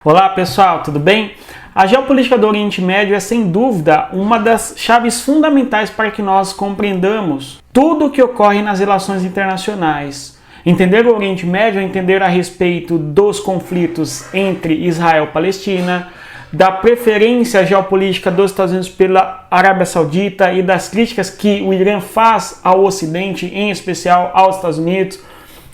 Olá pessoal, tudo bem? A geopolítica do Oriente Médio é sem dúvida uma das chaves fundamentais para que nós compreendamos tudo o que ocorre nas relações internacionais. Entender o Oriente Médio é entender a respeito dos conflitos entre Israel e Palestina, da preferência geopolítica dos Estados Unidos pela Arábia Saudita e das críticas que o Irã faz ao Ocidente, em especial aos Estados Unidos.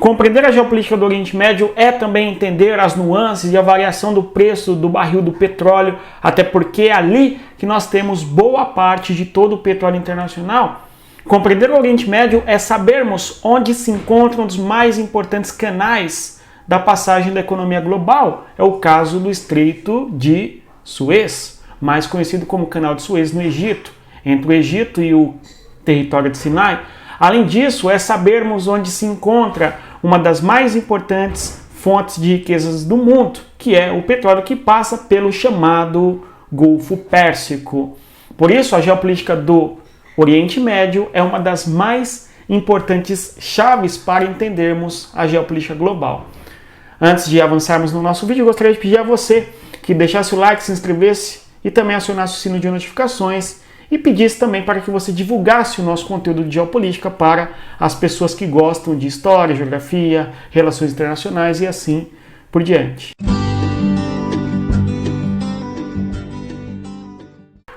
Compreender a geopolítica do Oriente Médio é também entender as nuances e a variação do preço do barril do petróleo, até porque é ali que nós temos boa parte de todo o petróleo internacional. Compreender o Oriente Médio é sabermos onde se encontram os mais importantes canais da passagem da economia global. É o caso do Estreito de Suez, mais conhecido como Canal de Suez no Egito, entre o Egito e o território de Sinai. Além disso, é sabermos onde se encontra uma das mais importantes fontes de riquezas do mundo, que é o petróleo que passa pelo chamado Golfo Pérsico. Por isso, a geopolítica do Oriente Médio é uma das mais importantes chaves para entendermos a geopolítica global. Antes de avançarmos no nosso vídeo, eu gostaria de pedir a você que deixasse o like, se inscrevesse e também acionasse o sino de notificações e pedisse também para que você divulgasse o nosso conteúdo de geopolítica para as pessoas que gostam de história, geografia, relações internacionais e assim por diante.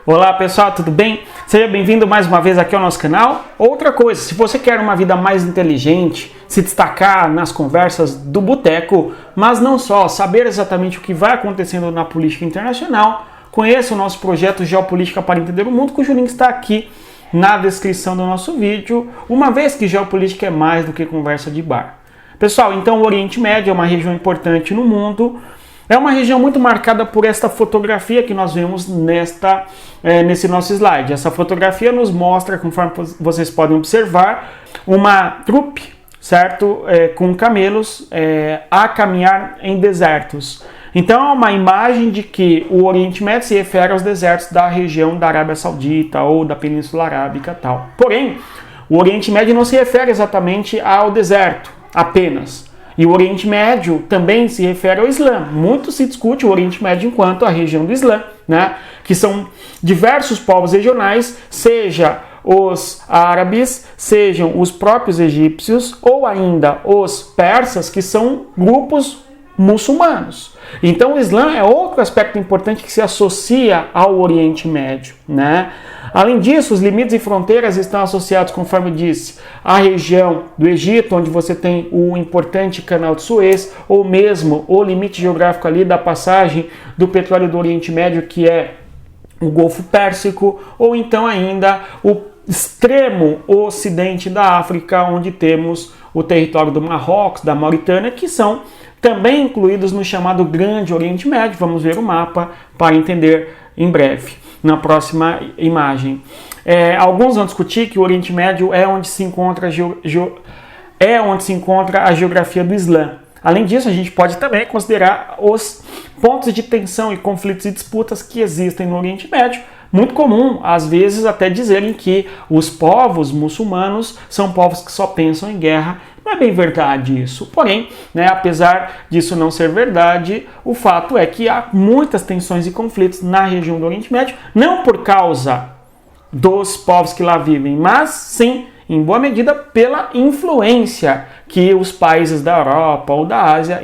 Olá pessoal, tudo bem? Seja bem-vindo mais uma vez aqui ao nosso canal. Outra coisa, se você quer uma vida mais inteligente, se destacar nas conversas do boteco, mas não só, saber exatamente o que vai acontecendo na política internacional, conheça o nosso projeto Geopolítica para Entender o Mundo, cujo link está aqui na descrição do nosso vídeo, uma vez que geopolítica é mais do que conversa de bar. Pessoal, então o Oriente Médio é uma região importante no mundo, é uma região muito marcada por esta fotografia que nós vemos nesse nosso slide. Essa fotografia nos mostra, conforme vocês podem observar, uma trupe, certo? Com camelos a caminhar em desertos. Então é uma imagem de que o Oriente Médio se refere aos desertos da região da Arábia Saudita ou da Península Arábica e tal. Porém, o Oriente Médio não se refere exatamente ao deserto apenas. E o Oriente Médio também se refere ao Islã. Muito se discute o Oriente Médio enquanto a região do Islã, né? Que são diversos povos regionais, seja os árabes, sejam os próprios egípcios ou ainda os persas, que são grupos muçulmanos. Então o Islã é outro aspecto importante que se associa ao Oriente Médio, né? Além disso, os limites e fronteiras estão associados, conforme eu disse, à região do Egito, onde você tem o importante Canal de Suez, ou mesmo o limite geográfico ali da passagem do petróleo do Oriente Médio, que é o Golfo Pérsico, ou então ainda o extremo ocidente da África, onde temos o território do Marrocos, da Mauritânia, que são também incluídos no chamado Grande Oriente Médio. Vamos ver o mapa para entender em breve, na próxima imagem. Alguns vão discutir que o Oriente Médio é onde se encontra a geografia do Islã. Além disso, a gente pode também considerar os pontos de tensão e conflitos e disputas que existem no Oriente Médio. Muito comum, às vezes, até dizerem que os povos muçulmanos são povos que só pensam em guerra. Não é bem verdade isso. Porém, apesar disso não ser verdade, o fato é que há muitas tensões e conflitos na região do Oriente Médio, não por causa dos povos que lá vivem, mas sim, em boa medida, pela influência que os países da Europa ou da Ásia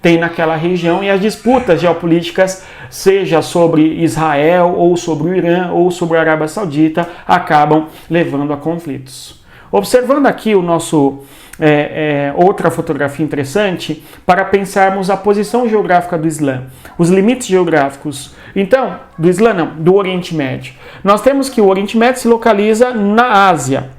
têm naquela região, e as disputas geopolíticas, seja sobre Israel, ou sobre o Irã, ou sobre a Arábia Saudita, acabam levando a conflitos. Observando aqui o nosso outra fotografia interessante para pensarmos a posição geográfica do Islã, os limites geográficos. Então, do Islã não, do Oriente Médio. Nós temos que o Oriente Médio se localiza na Ásia.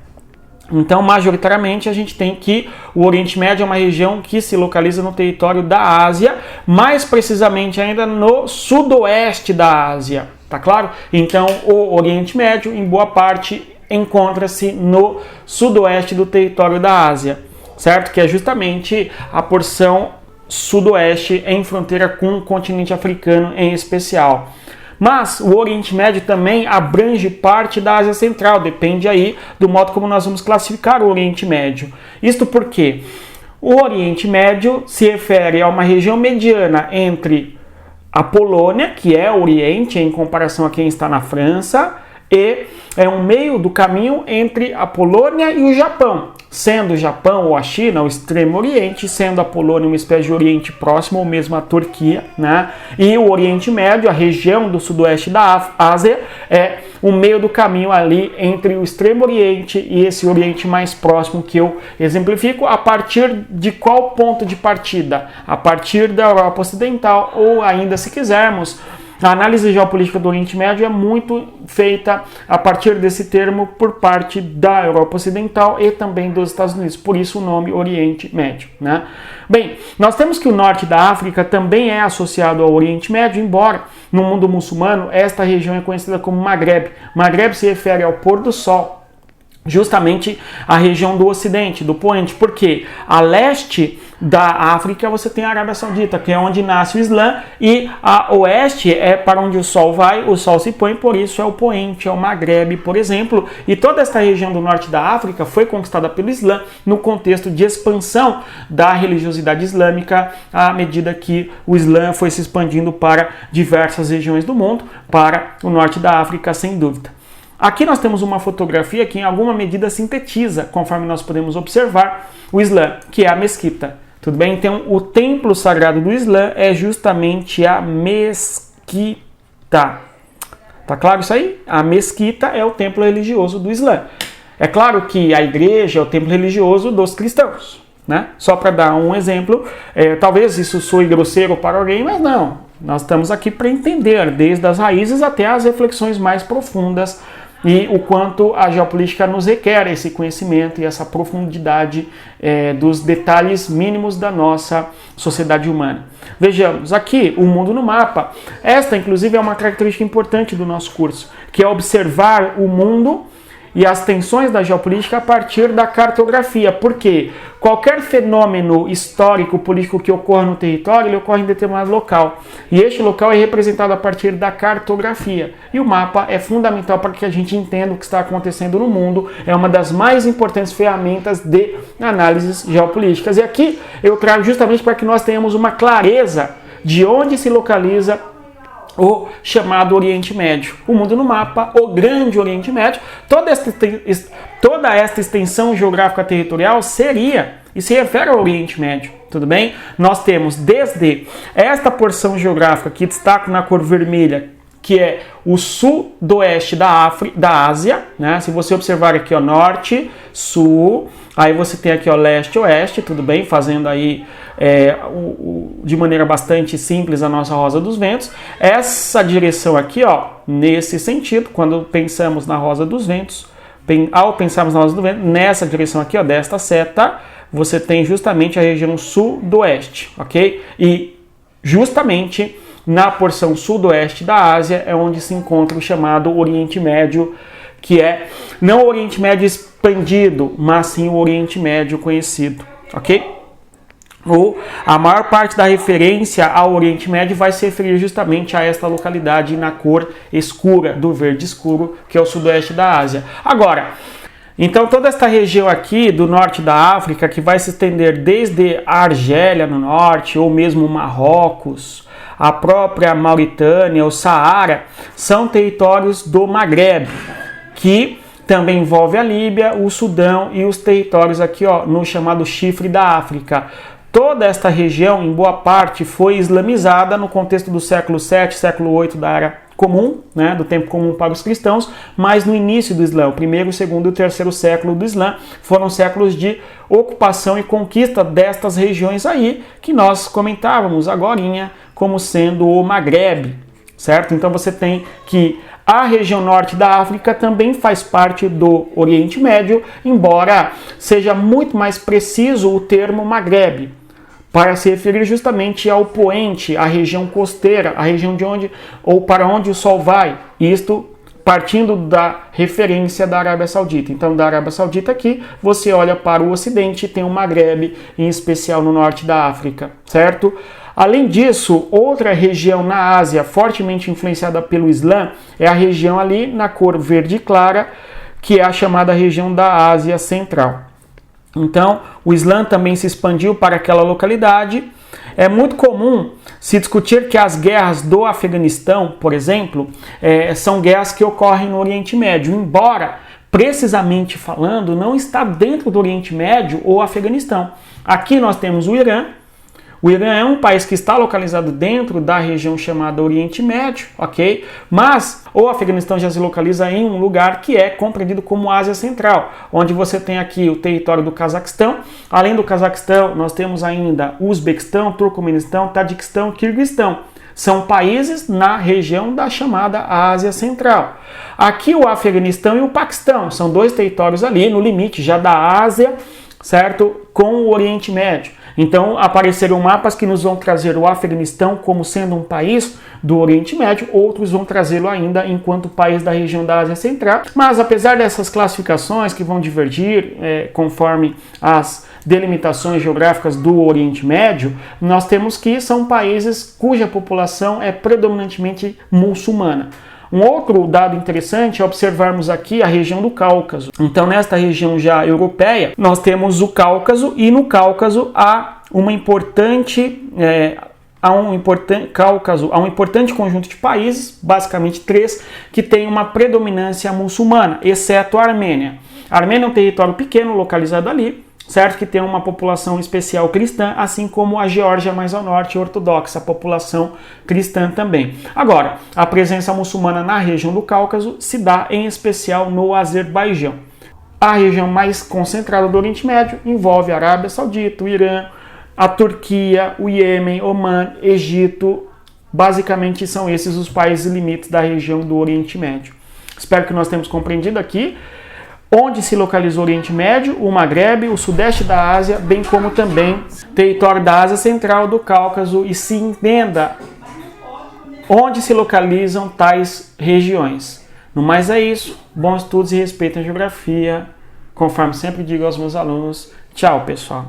Então, majoritariamente, a gente tem que o Oriente Médio é uma região que se localiza no território da Ásia, mais precisamente ainda no sudoeste da Ásia, tá claro? Então, o Oriente Médio, em boa parte, encontra-se no sudoeste do território da Ásia, certo? Que é justamente a porção sudoeste em fronteira com o continente africano em especial. Mas o Oriente Médio também abrange parte da Ásia Central, depende aí do modo como nós vamos classificar o Oriente Médio. Isto porque o Oriente Médio se refere a uma região mediana entre a Polônia, que é o Oriente em comparação a quem está na França, e é um meio do caminho entre a Polônia e o Japão, sendo o Japão ou a China o extremo Oriente, sendo a Polônia uma espécie de Oriente Próximo ou mesmo a Turquia, né? E o Oriente Médio, a região do sudoeste da Ásia, é o meio do caminho ali entre o extremo Oriente e esse Oriente mais próximo que eu exemplifico. A partir de qual ponto de partida? A partir da Europa Ocidental, ou ainda, se quisermos, a análise geopolítica do Oriente Médio é muito feita a partir desse termo por parte da Europa Ocidental e também dos Estados Unidos, por isso o nome Oriente Médio, né? Bem, nós temos que o norte da África também é associado ao Oriente Médio, embora no mundo muçulmano esta região é conhecida como Maghreb. Maghreb se refere ao pôr do sol, justamente a região do Ocidente, do Poente, porque a leste da África você tem a Arábia Saudita, que é onde nasce o Islã, e a oeste é para onde o sol vai, o sol se põe, por isso é o Poente, é o Maghreb, por exemplo, e toda esta região do norte da África foi conquistada pelo Islã no contexto de expansão da religiosidade islâmica à medida que o Islã foi se expandindo para diversas regiões do mundo, para o norte da África, sem dúvida. Aqui nós temos uma fotografia que em alguma medida sintetiza, conforme nós podemos observar, o Islã, que é a mesquita. Tudo bem? Então, o templo sagrado do Islã é justamente a mesquita. Tá claro isso aí? A mesquita é o templo religioso do Islã. É claro que a igreja é o templo religioso dos cristãos, né? Só para dar um exemplo, talvez isso soe grosseiro para alguém, mas não. Nós estamos aqui para entender, desde as raízes até as reflexões mais profundas, e o quanto a geopolítica nos requer esse conhecimento e essa profundidade dos detalhes mínimos da nossa sociedade humana. Vejamos aqui o mundo no mapa. Esta, inclusive, é uma característica importante do nosso curso, que é observar o mundo e as tensões da geopolítica a partir da cartografia, porque qualquer fenômeno histórico, político que ocorra no território, ele ocorre em determinado local, e este local é representado a partir da cartografia, e o mapa é fundamental para que a gente entenda o que está acontecendo no mundo, é uma das mais importantes ferramentas de análises geopolíticas, e aqui eu trago justamente para que nós tenhamos uma clareza de onde se localiza o chamado Oriente Médio. O mundo no mapa, o grande Oriente Médio, toda esta extensão geográfica territorial seria e se refere ao Oriente Médio, tudo bem? Nós temos desde esta porção geográfica que destaco na cor vermelha, que é o sudoeste da Ásia, né? Se você observar aqui, ó, norte, sul, aí você tem aqui, ó, leste, oeste, tudo bem? Fazendo aí de maneira bastante simples a nossa rosa dos ventos. Essa direção aqui, ó, nesse sentido, quando pensamos na rosa dos ventos, ao pensarmos na rosa do vento, nessa direção aqui, ó, desta seta, você tem justamente a região sudoeste, ok? E justamente na porção sudoeste da Ásia é onde se encontra o chamado Oriente Médio, que é não o Oriente Médio expandido, mas sim o Oriente Médio conhecido, ok? Ou a maior parte da referência ao Oriente Médio vai se referir justamente a esta localidade na cor escura, do verde escuro, que é o sudoeste da Ásia. Agora, então toda esta região aqui do norte da África, que vai se estender desde a Argélia no norte, ou mesmo Marrocos, a própria Mauritânia, o Saara, são territórios do Maghreb, que também envolve a Líbia, o Sudão e os territórios aqui, ó, no chamado Chifre da África. Toda esta região, em boa parte, foi islamizada no contexto do século VII, século VIII da Era Comum, né, do tempo comum para os cristãos, mas no início do Islã, o primeiro, o segundo e o terceiro século do Islã, foram séculos de ocupação e conquista destas regiões aí, que nós comentávamos agorinha como sendo o Maghreb, certo? Então você tem que a região norte da África também faz parte do Oriente Médio, embora seja muito mais preciso o termo Maghreb, para se referir justamente ao poente, à região costeira, a região de onde ou para onde o sol vai, isto partindo da referência da Arábia Saudita. Então, da Arábia Saudita aqui, você olha para o ocidente e tem o Maghreb, em especial no norte da África, certo? Além disso, outra região na Ásia fortemente influenciada pelo Islã é a região ali na cor verde clara, que é a chamada região da Ásia Central. Então, o Islã também se expandiu para aquela localidade. É muito comum se discutir que as guerras do Afeganistão, por exemplo, são guerras que ocorrem no Oriente Médio, embora, precisamente falando, não está dentro do Oriente Médio ou Afeganistão. Aqui nós temos o Irã. O Irã é um país que está localizado dentro da região chamada Oriente Médio, ok? Mas o Afeganistão já se localiza em um lugar que é compreendido como Ásia Central, onde você tem aqui o território do Cazaquistão. Além do Cazaquistão, nós temos ainda Uzbequistão, Turcomenistão, Tadiquistão, Quirguistão. São países na região da chamada Ásia Central. Aqui o Afeganistão e o Paquistão são dois territórios ali no limite já da Ásia, certo? Com o Oriente Médio. Então apareceram mapas que nos vão trazer o Afeganistão como sendo um país do Oriente Médio, outros vão trazê-lo ainda enquanto país da região da Ásia Central. Mas apesar dessas classificações que vão divergir conforme as delimitações geográficas do Oriente Médio, nós temos que são países cuja população é predominantemente muçulmana. Um outro dado interessante é observarmos aqui a região do Cáucaso. Então, nesta região já europeia, nós temos o Cáucaso e no Cáucaso há um importante conjunto de países, basicamente 3, que tem uma predominância muçulmana, exceto a Armênia. A Armênia é um território pequeno localizado ali, certo? Que tem uma população especial cristã, assim como a Geórgia mais ao norte, ortodoxa, a população cristã também. Agora, a presença muçulmana na região do Cáucaso se dá em especial no Azerbaijão. A região mais concentrada do Oriente Médio envolve a Arábia Saudita, o Irã, a Turquia, o Iêmen, Omã, Egito. Basicamente são esses os países limites da região do Oriente Médio. Espero que nós tenhamos compreendido aqui onde se localiza o Oriente Médio, o Magrebe, o sudeste da Ásia, bem como também território da Ásia Central, do Cáucaso, e se entenda onde se localizam tais regiões. No mais é isso, bons estudos e respeito à geografia, conforme sempre digo aos meus alunos. Tchau, pessoal!